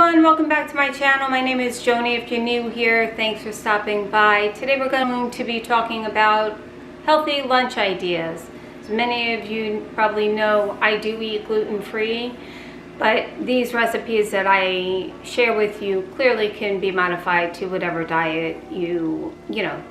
everyone, welcome back to my channel. My name is Joni. If you're new here, thanks for stopping by. Today we're going to be talking about healthy lunch ideas. As many of you probably know, I do eat gluten-free, but these recipes that I share with you clearly can be modified to whatever diet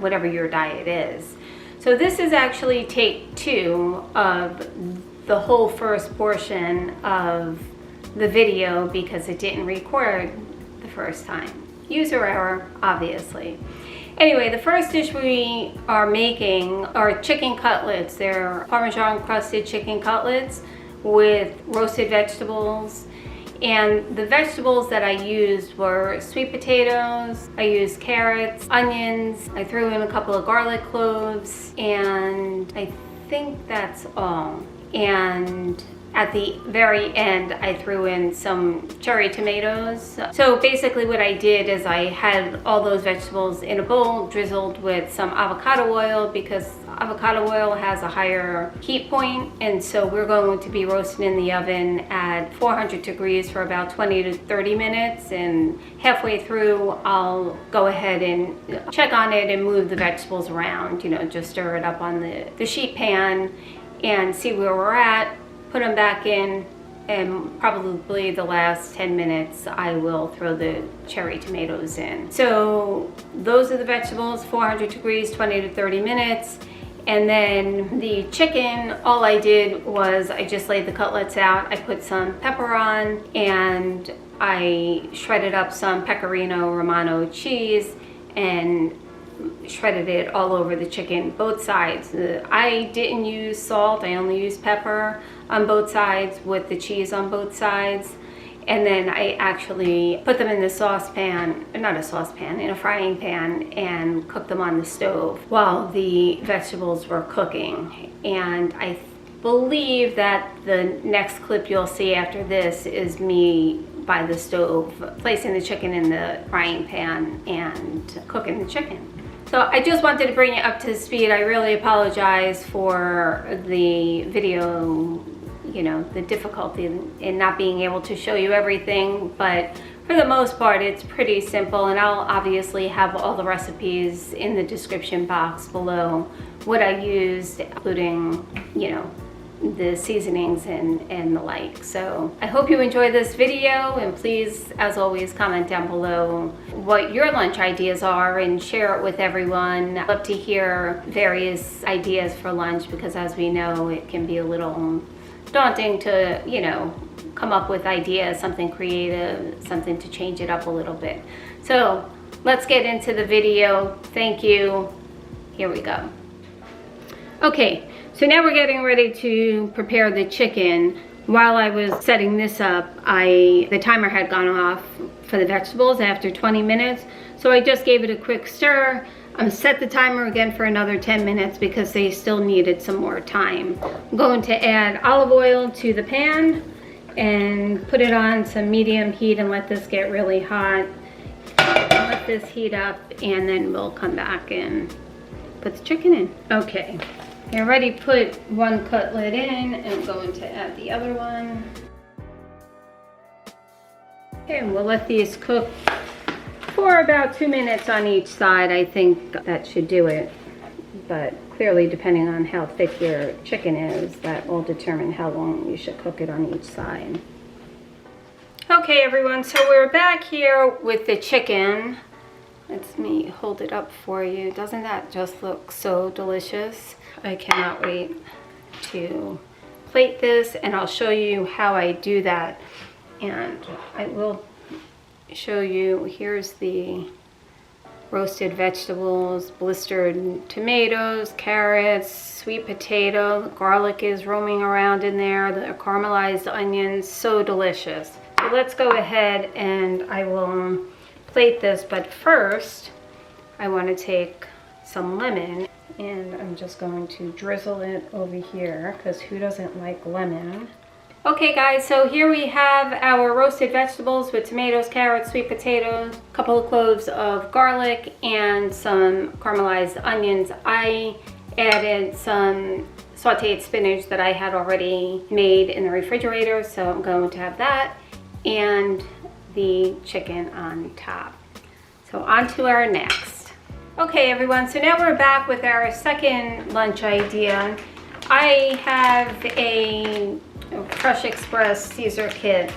whatever your diet is. So this is actually take 2 of the whole first portion of the video because it didn't record the first time. User error, obviously. Anyway, the first dish we are making are chicken cutlets. They're Parmesan crusted chicken cutlets with roasted vegetables. And the vegetables that I used were sweet potatoes, I used carrots, onions, I threw in a couple of garlic cloves, and I think that's all. And at the very end, I threw in some cherry tomatoes. So basically what I did is I had all those vegetables in a bowl, drizzled with some avocado oil because avocado oil has a higher heat point. And so we're going to be roasting in the oven at 400 degrees for about 20 to 30 minutes. And halfway through, I'll go ahead and check on it and move the vegetables around, just stir it up on the sheet pan and see where we're at. Put them back in, and probably the last 10 minutes I will throw the cherry tomatoes in. So those are the vegetables, 400 degrees, 20 to 30 minutes. And then the chicken, all I did was I just laid the cutlets out. I put some pepper on and I shredded up some Pecorino Romano cheese and shredded it all over the chicken, both sides. I didn't use salt, I only used pepper on both sides with the cheese on both sides. And then I actually put them in the saucepan, not a saucepan, in a frying pan, and cooked them on the stove while the vegetables were cooking. And I believe that the next clip you'll see after this is me by the stove, placing the chicken in the frying pan and cooking the chicken. So I just wanted to bring you up to speed. I really apologize for the video, the difficulty in not being able to show you everything, but for the most part it's pretty simple, and I'll obviously have all the recipes in the description box below, what I used, including, the seasonings and the like. So I hope you enjoy this video, and please, as always, comment down below what your lunch ideas are and share it with everyone. I'd love to hear various ideas for lunch because, as we know, it can be a little daunting to, come up with ideas, something creative, something to change it up a little bit. So let's get into the video. Thank you. Here we go. Okay. So now we're getting ready to prepare the chicken. While I was setting this up, the timer had gone off for the vegetables after 20 minutes. So I just gave it a quick stir. I set the timer again for another 10 minutes because they still needed some more time. I'm going to add olive oil to the pan and put it on some medium heat and let this get really hot. Let this heat up, and then we'll come back and put the chicken in. Okay. I already put one cutlet in, and I'm going to add the other one. Okay, and we'll let these cook for about 2 minutes on each side. I think that should do it, but clearly depending on how thick your chicken is, that will determine how long you should cook it on each side. Okay everyone, so we're back here with the chicken. Let me hold it up for you. Doesn't that just look so delicious? I cannot wait to plate this, and I'll show you how I do that. And I will show you, here's the roasted vegetables, blistered tomatoes, carrots, sweet potato, the garlic is roaming around in there, the caramelized onions, so delicious. So let's go ahead and I will plate this, but first I want to take some lemon, and I'm just going to drizzle it over here because who doesn't like lemon? Okay guys, so here we have our roasted vegetables with tomatoes, carrots, sweet potatoes, a couple of cloves of garlic, and some caramelized onions. I added some sauteed spinach that I had already made in the refrigerator, so I'm going to have that, and the chicken on top. So on to our next. Okay everyone, so now we're back with our second lunch idea. I have a Fresh Express Caesar kit.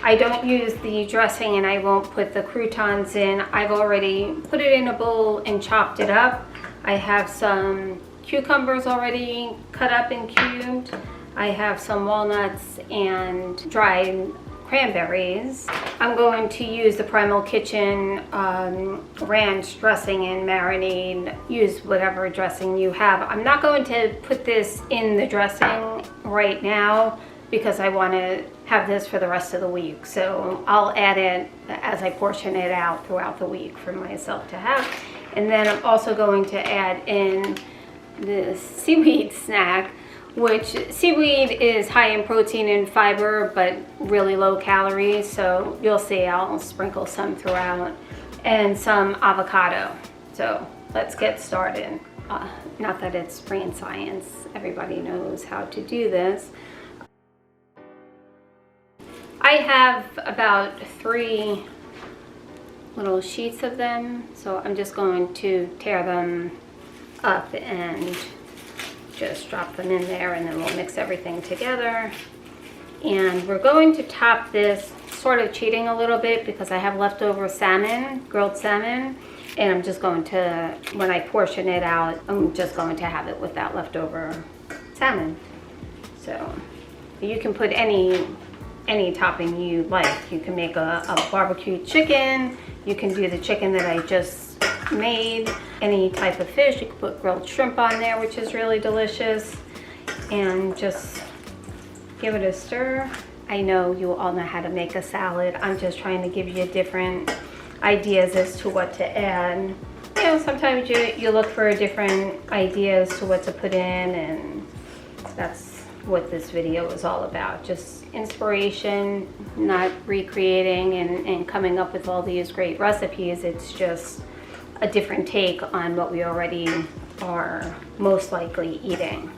I don't use the dressing and I won't put the croutons in. I've already put it in a bowl and chopped it up. I have some cucumbers already cut up and cubed. I have some walnuts and dried cranberries. I'm going to use the Primal Kitchen ranch dressing and marinade. Use whatever dressing you have. I'm not going to put this in the dressing right now because I want to have this for the rest of the week. So I'll add it as I portion it out throughout the week for myself to have. And then I'm also going to add in the seaweed snack, which seaweed is high in protein and fiber, but really low calories. So you'll see I'll sprinkle some throughout, and some avocado. So let's get started. Not that it's brain science, everybody knows how to do this. I have about 3 little sheets of them, so I'm just going to tear them up and just drop them in there, and then we'll mix everything together. And we're going to top this, sort of cheating a little bit because I have leftover salmon, grilled salmon, and I'm just going to, when I portion it out, I'm just going to have it with that leftover salmon. So you can put any topping you like. You can make a barbecue chicken, you can do the chicken that I just made, any type of fish. You can put grilled shrimp on there, which is really delicious, and just give it a stir. I know you all know how to make a salad. I'm just trying to give you different ideas as to what to add. You know, sometimes you look for different ideas to what to put in, and that's what this video is all about. Just inspiration, not recreating and coming up with all these great recipes. It's just a different take on what we already are most likely eating.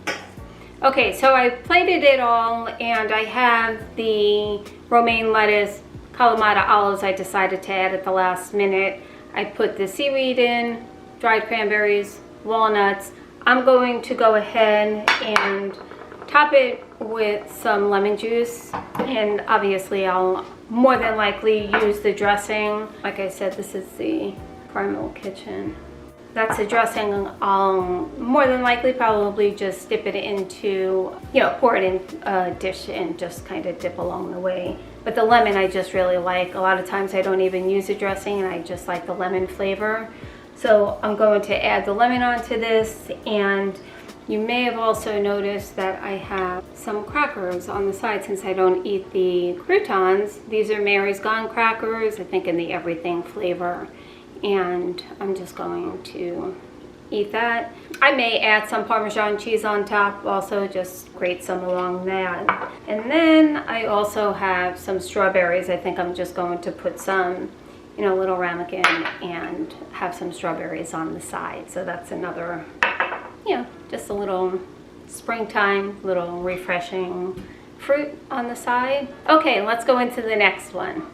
Okay, so I plated it all, and I have the romaine lettuce, Kalamata olives I decided to add at the last minute. I put the seaweed in, dried cranberries, walnuts. I'm going to go ahead and top it with some lemon juice, and obviously I'll more than likely use the dressing. Like I said, this is the Primal Kitchen. That's the dressing. I'll more than likely probably just dip it into, you know, pour it in a dish and just kind of dip along the way. But the lemon I just really like. A lot of times I don't even use the dressing, and I just like the lemon flavor. So I'm going to add the lemon onto this, and you may have also noticed that I have some crackers on the side since I don't eat the croutons. These are Mary's Gone crackers, I think in the everything flavor. And I'm just going to eat that. I may add some Parmesan cheese on top also, just grate some along that. And then I also have some strawberries. I think I'm just going to put some, you know, little ramekin and have some strawberries on the side. So that's another, you know, just a little springtime, little refreshing fruit on the side. Okay, let's go into the next one.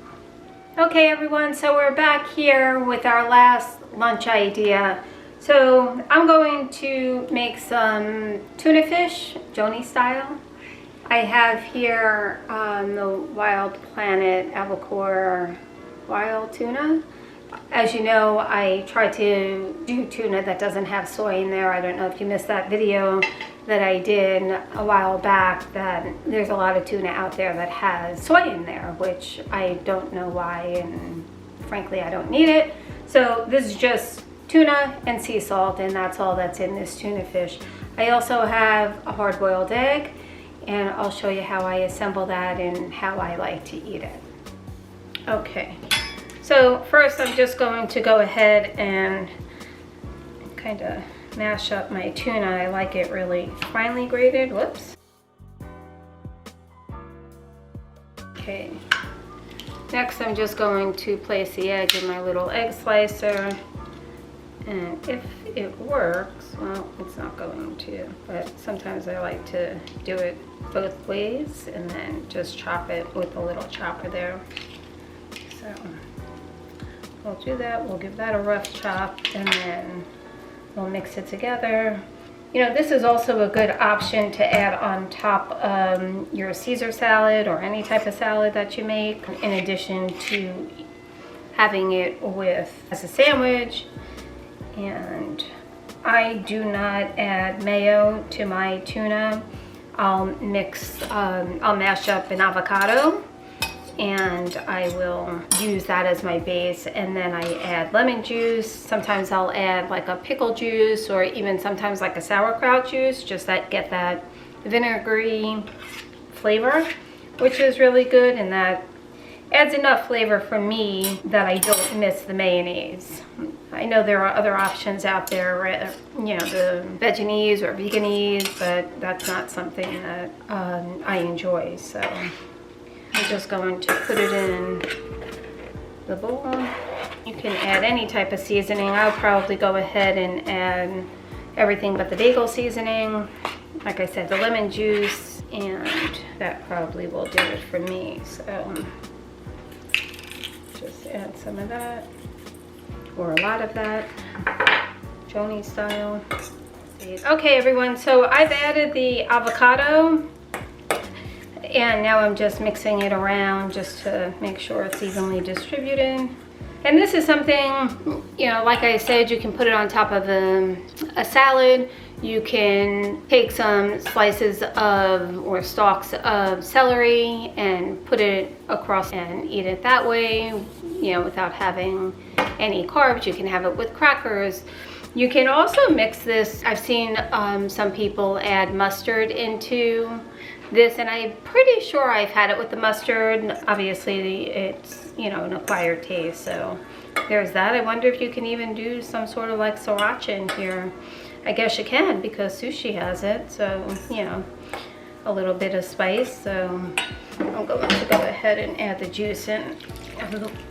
Okay everyone, so we're back here with our last lunch idea. So I'm going to make some tuna fish, Joni style. I have here the Wild Planet Avocado wild tuna. As you know, I try to do tuna that doesn't have soy in there. I don't know if you missed that video that I did a while back, that there's a lot of tuna out there that has soy in there, which I don't know why, and frankly I don't need it. So this is just tuna and sea salt, and that's all that's in this tuna fish. I also have a hard-boiled egg, and I'll show you how I assemble that and how I like to eat it. Okay, so first I'm just going to go ahead and kind of mash up my tuna. I like it really finely grated. Whoops. Okay, next I'm just going to place the egg in my little egg slicer, and if it works, well, it's not going to, but sometimes I like to do it both ways and then just chop it with a little chopper there. So we'll do that. We'll give that a rough chop, and then we'll mix it together. You know, this is also a good option to add on top of your Caesar salad or any type of salad that you make, in addition to having it with as a sandwich. And I do not add mayo to my tuna. I'll mash up an avocado, and I will use that as my base, and then I add lemon juice. Sometimes I'll add like a pickle juice, or even sometimes like a sauerkraut juice, just that get that vinegary flavor, which is really good, and that adds enough flavor for me that I don't miss the mayonnaise. I know there are other options out there, you know, the veganese or veganese, but that's not something that I enjoy. So I'm just going to put it in the bowl. You can add any type of seasoning. I'll probably go ahead and add everything but the bagel seasoning. Like I said, the lemon juice, and that probably will do it for me. So just add some of that, or a lot of that, Joni style. Okay everyone, so I've added the avocado, and now I'm just mixing it around just to make sure it's evenly distributed. And this is something, you know, like I said, you can put it on top of a salad. You can take some slices of, or stalks of celery and put it across and eat it that way, you know, without having any carbs. You can have it with crackers. You can also mix this. I've seen some people add mustard into this, and I'm pretty sure I've had it with the mustard. Obviously it's, you know, an acquired taste, so there's that. I wonder if you can even do some sort of like sriracha in here. I guess you can, because sushi has it, so, you know, a little bit of spice. So I'm going to go ahead and add the juice in.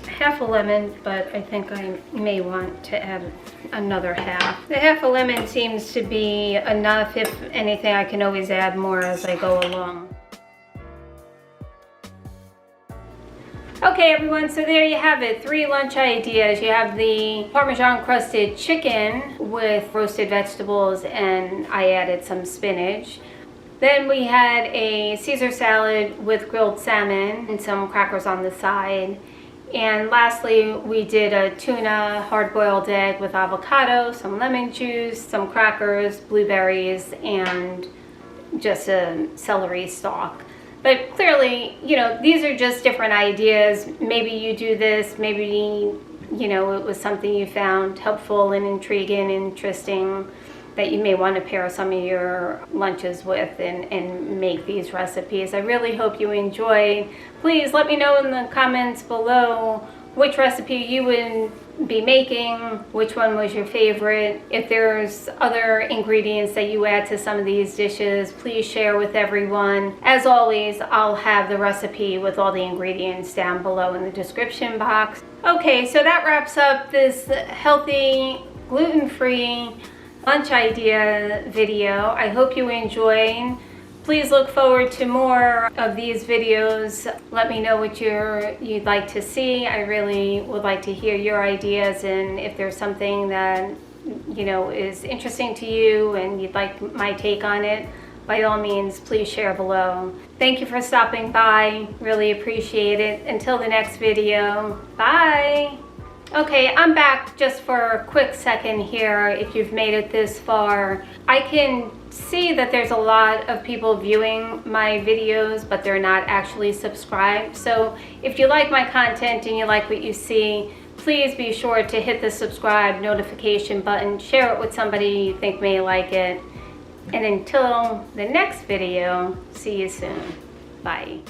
Half a lemon, but I think I may want to add another half. The half a lemon seems to be enough. If anything, I can always add more as I go along. Okay everyone, so there you have it. 3 lunch ideas. You have the Parmesan crusted chicken with roasted vegetables, and I added some spinach. Then we had a Caesar salad with grilled salmon and some crackers on the side. And lastly, we did a tuna hard-boiled egg with avocado, some lemon juice, some crackers, blueberries, and just a celery stalk. But clearly, you know, these are just different ideas. Maybe you do this, maybe, you know, it was something you found helpful and intriguing, interesting, that you may want to pair some of your lunches with and make these recipes. I really hope you enjoyed. Please let me know in the comments below which recipe you would be making, which one was your favorite. If there's other ingredients that you add to some of these dishes, please share with everyone. As always, I'll have the recipe with all the ingredients down below in the description box. Okay, so that wraps up this healthy, gluten-free lunch idea video. I hope you enjoyed. Please look forward to more of these videos. Let me know what you'd like to see. I really would like to hear your ideas, and if there's something that, you know, is interesting to you and you'd like my take on it, by all means, please share below. Thank you for stopping by. Really appreciate it. Until the next video, bye. Okay, I'm back just for a quick second here. If you've made it this far, I can see that there's a lot of people viewing my videos, but they're not actually subscribed. So if you like my content and you like what you see, please be sure to hit the subscribe notification button, share it with somebody you think may like it. And until the next video, see you soon. Bye.